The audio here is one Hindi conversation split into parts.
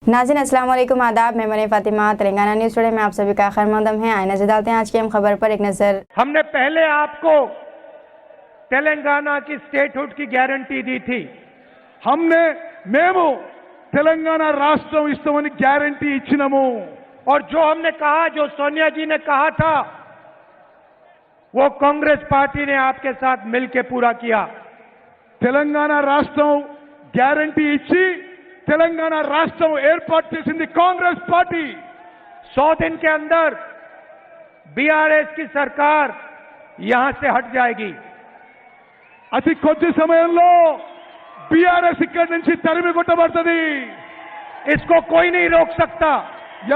नाज़रीन अस्सलाम वालेकुम, आदाब। मैं मरीम फातिमा, तेलंगाना न्यूज़ टुडे में आप सभी का खैर मकदम है। आइए नजर डालते हैं आज की हम खबर पर एक नज़र। हमने पहले आपको तेलंगाना की स्टेटहुड की गारंटी दी थी। మేము తెలంగాణ రాష్ట్రం ఇస్తామని గ్యారంటీ ఇచ్చినాము। और जो हमने कहा, जो सोनिया जी ने कहा था, वो कांग्रेस पार्टी ने आपके साथ मिलकर पूरा किया। తెలంగాణ రాష్ట్రం గ్యారంటీ ఇచ్చి తెలంగాణ రాష్ట్రం ఏర్పాటు చేసింది కాంగ్రెస్ పార్టీ। 100 दिन के अंदर बीआरएस की सरकार यहां से हट जाएगी। అతి కొద్ది సమయంలో బీఆర్ఎస్ ఇక్కడి నుంచి తరిమి కొట్టబడుతుంది। इसको कोई नहीं रोक सकता,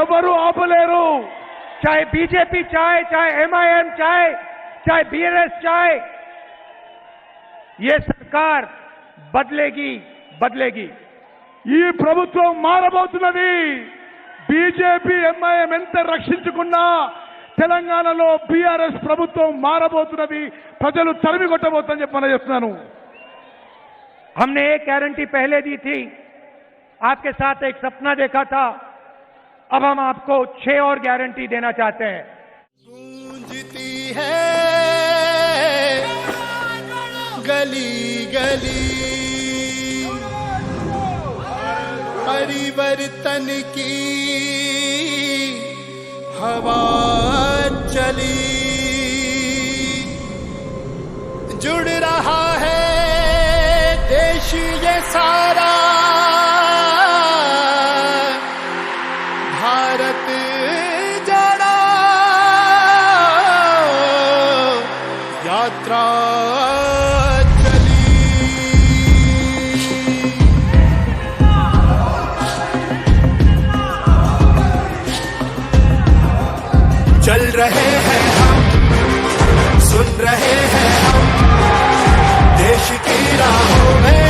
ఎవరు ఆపలేరు। चाहे बीजेपी चाहे, चाहे एमआईएम चाहे, चाहे बीआरएस चाहे, ये सरकार बदलेगी बदलेगी। ఈ ప్రభుత్వం మారబోతున్నది। బీజేపీ ఎంఐఎం ఎంత రక్షించుకున్నా తెలంగాణలో బీఆర్ఎస్ ప్రభుత్వం మారబోతున్నది। ప్రజలు తరిమి కొట్టబోతుందని చెప్పి నేను చెప్తున్నాను। हमने एक गारंटी पहले दी थी, आपके साथ एक सपना देखा था। अब हम आपको 6 और गारंटी देना चाहते हैं। गूंजती है गली गली परिवर्तन की हवा चली, जुड़ रहा है देश ये सारा, भारत जाना यात्रा चली। चल रहे हैं हम, सुन रहे हैं हम, देश की राहों में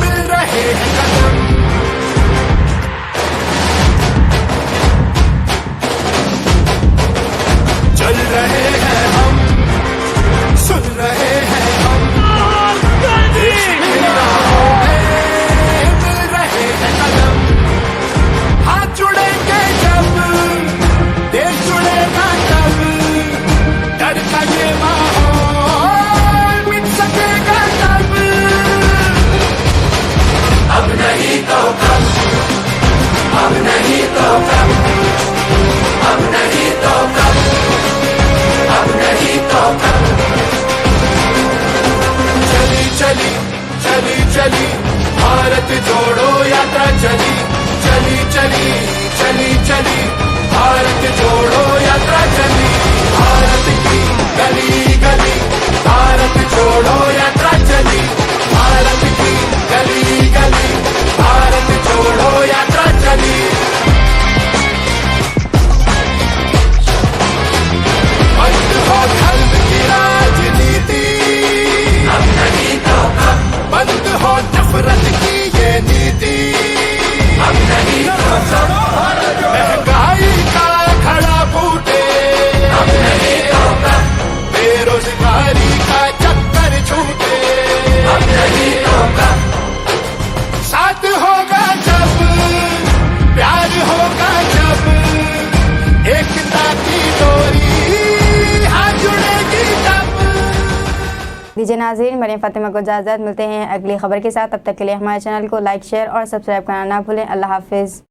मिल रहे हैं कदम। चल रहे हैं हम, सुन रहे हैं हम, देश की राहों में मिल रहे हैं कदम। हाथ जुड़ेंगे जब, देश जुड़ेगा तब, डर का ये माहौल मिट सकेगा तब। अब नहीं तो कब, अब नहीं तो कब, अब नहीं तो कब, अब नहीं तो कब। चली चली चली चली भारत जोड़ो यात्रा चली, चली चली चली चली भारत जोड़ो यात्रा चली। भारत की गली गली भारत जोड़ो यात्रा चली, भारत की गली गली भारत जोड़ो यात्रा चली। बंद हो धर्म की राजनीति, अब नहीं तो कब, बंद हो नफरत की ये नीति, अब नहीं तो कब। महंगाई का खड़ा फूटे, अब नहीं तो कब, बेरोजगारी का चक्कर छूटे, अब नहीं तो कब। साथ होगा जब, प्यार होगा जब, एकता की डोरी हाथ जुड़ेगी तब। दीजिए नाज़रीन, मरीम फातिमा को इजाज़त। मिलते हैं अगली खबर के साथ। तब तक के लिए हमारे चैनल को लाइक, शेयर और सब्सक्राइब करना ना भूलें। अल्लाह हाफिज़।